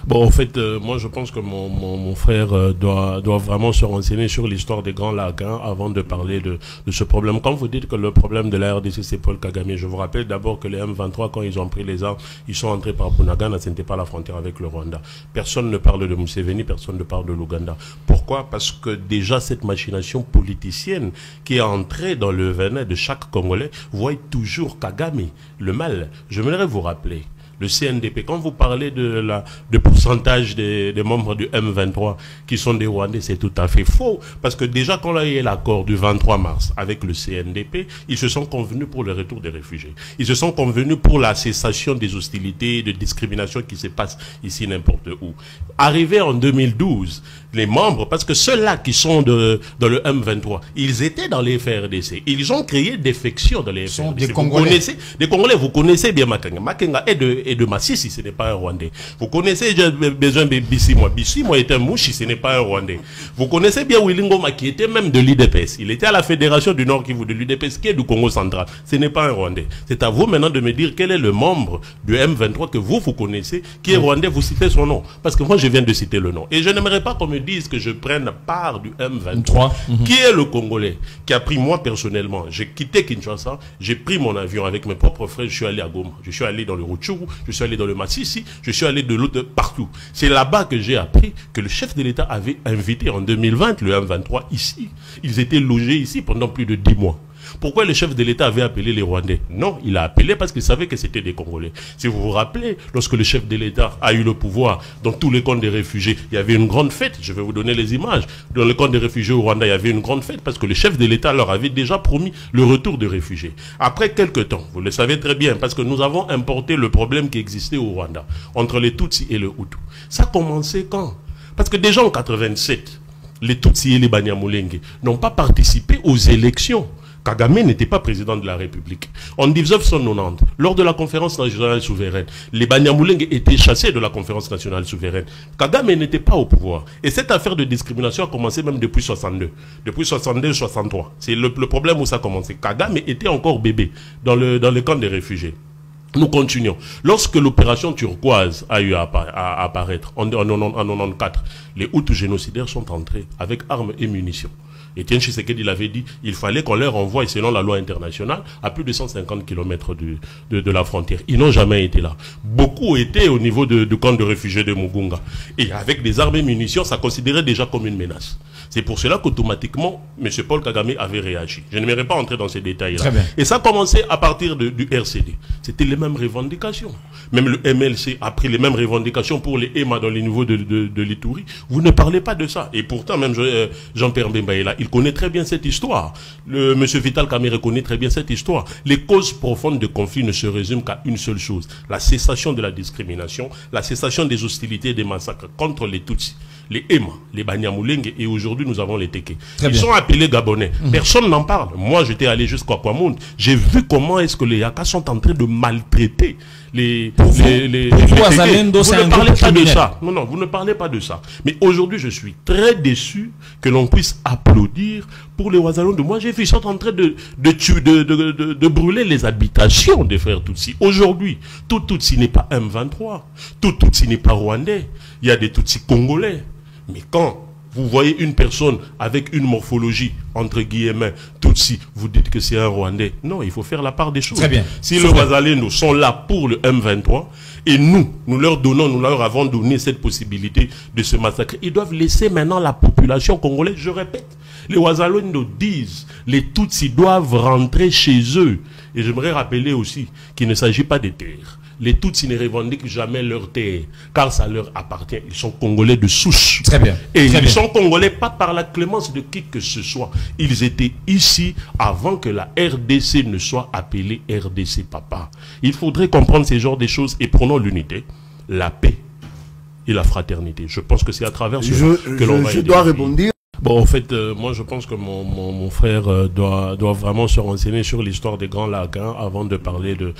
Bon, en fait, moi je pense que mon frère doit vraiment se renseigner sur l'histoire des grands lacs avant de parler de ce problème. Quand vous dites que le problème de la RDC c'est Paul Kagame, je vous rappelle d'abord que les M23, quand ils ont pris les armes, ils sont entrés par Bunagana, ce n'était pas la frontière avec le Rwanda. Personne ne parle de Museveni, personne ne parle de l'Ouganda. Pourquoi? Parce que déjà cette machination politicienne qui est entrée dans le venin de chaque Congolais voit toujours Kagame, le mal. Je voudrais vous rappeler. Le CNDP, quand vous parlez de pourcentage des membres du M23 qui sont des Rwandais, c'est tout à fait faux. Parce que déjà, quand il y a eu l'accord du 23 mars avec le CNDP, ils se sont convenus pour le retour des réfugiés. Ils se sont convenus pour la cessation des hostilités, de discrimination qui se passent ici n'importe où. Arrivé en 2012, les membres, parce que ceux-là qui sont dans le M23, ils étaient dans les FRDC. Ils ont créé défection dans les FRDC. Sont des Congolais. Des Congolais, vous connaissez bien Makenga. Makenga est de Massissi, ce n'est pas un Rwandais. Vous connaissez, j'ai besoin de Bissimo. Bissimo est un Mouchi, ce n'est pas un Rwandais. Vous connaissez bien Willingoma, qui était même de l'UDPS. Il était à la Fédération du Nord Kivu de l'UDPS, qui est du Congo central. Ce n'est pas un Rwandais. C'est à vous maintenant de me dire quel est le membre du M23 que vous connaissez, qui est Rwandais, vous citez son nom. Parce que moi, je viens de citer le nom. Et je n'aimerais pas qu'on me dise que je prenne part du M23, qui est le Congolais, qui a pris moi personnellement. J'ai quitté Kinshasa, j'ai pris mon avion avec mes propres frères, je suis allé à Goma, je suis allé dans le Rutshuru, je suis allé dans le Massissi, je suis allé de l'autre partout. C'est là-bas que j'ai appris que le chef de l'État avait invité en 2020 le M23 ici. Ils étaient logés ici pendant plus de 10 mois. Pourquoi le chef de l'État avait appelé les Rwandais? Non, il a appelé parce qu'il savait que c'était des Congolais. Si vous vous rappelez, lorsque le chef de l'État a eu le pouvoir, dans tous les camps des réfugiés, il y avait une grande fête. Je vais vous donner les images. Dans le camp des réfugiés au Rwanda, il y avait une grande fête parce que le chef de l'État leur avait déjà promis le retour des réfugiés. Après quelques temps, vous le savez très bien, parce que nous avons importé le problème qui existait au Rwanda, entre les Tutsis et les Hutus. Ça a commencé quand? Parce que déjà en 87, les Tutsis et les Banyamulenge n'ont pas participé aux élections. Kagame n'était pas président de la République. En 1990, lors de la conférence nationale souveraine, les Banyamulenge étaient chassés de la conférence nationale souveraine. Kagame n'était pas au pouvoir. Et cette affaire de discrimination a commencé même depuis 62. Depuis 62-63. C'est le problème où ça a commencé. Kagame était encore bébé dans le camp des réfugiés. Nous continuons. Lorsque l'opération turquoise a eu à apparaître en 94, les Hutus génocidaires sont entrés avec armes et munitions. Etienne Tshisekedi l'avait dit, il fallait qu'on leur envoie, selon la loi internationale, à plus de 150 km de la frontière. Ils n'ont jamais été là. Beaucoup étaient au niveau du camp de réfugiés de Mugunga. Et avec des armes et munitions, ça considérait déjà comme une menace. C'est pour cela qu'automatiquement, M. Paul Kagame avait réagi. Je n'aimerais pas entrer dans ces détails-là. Et ça a commencé à partir du RCD. C'était les mêmes revendications. Même le MLC a pris les mêmes revendications pour les EMA dans les niveaux de l'Ituri. Vous ne parlez pas de ça. Et pourtant, même Jean-Pierre Bemba est là. Il connaît très bien cette histoire. M. Vital Kamerhe connaît très bien cette histoire. Les causes profondes de conflit ne se résument qu'à une seule chose. La cessation de la discrimination, la cessation des hostilités et des massacres contre les Tutsis, les Ema, les Banyamulenge et aujourd'hui nous avons les Teke. Ils sont appelés Gabonais. Personne n'en parle. Moi j'étais allé jusqu'à Kwamount. J'ai vu comment est-ce que les Yaka sont en train de maltraiter les vous ne parlez pas de ça. Non, non, vous ne parlez pas de ça. Mais aujourd'hui, je suis très déçu que l'on puisse applaudir pour les Ouazalondou. Moi, j'ai vu, ils sont en train de brûler les habitations des frères Tutsis. Aujourd'hui, tout Tutsi n'est pas M23. Tout Tutsi n'est pas rwandais. Il y a des Tutsis congolais. Mais quand vous voyez une personne avec une morphologie, entre guillemets, Tutsi, vous dites que c'est un Rwandais. Non, il faut faire la part des choses. Très bien. Si les Ouazalendou sont là pour le M23, et nous leur avons donné cette possibilité de se massacrer, ils doivent laisser maintenant la population congolaise, je répète, les Ouazalendou disent, les Tutsis doivent rentrer chez eux. Et j'aimerais rappeler aussi qu'il ne s'agit pas des terres. Les Tutsis ne revendiquent jamais leur terre, car ça leur appartient. Ils sont Congolais de souche. Très bien. Et ils sont Congolais pas par la clémence de qui que ce soit. Ils étaient ici avant que la RDC ne soit appelée RDC Papa. Il faudrait comprendre ces genres de choses et prenons l'unité, la paix et la fraternité. Je pense que c'est à travers ce que l'on va aider. Je dois rebondir. Bon, en fait, moi je pense que mon frère doit vraiment se renseigner sur l'histoire des grands lacs avant de parler de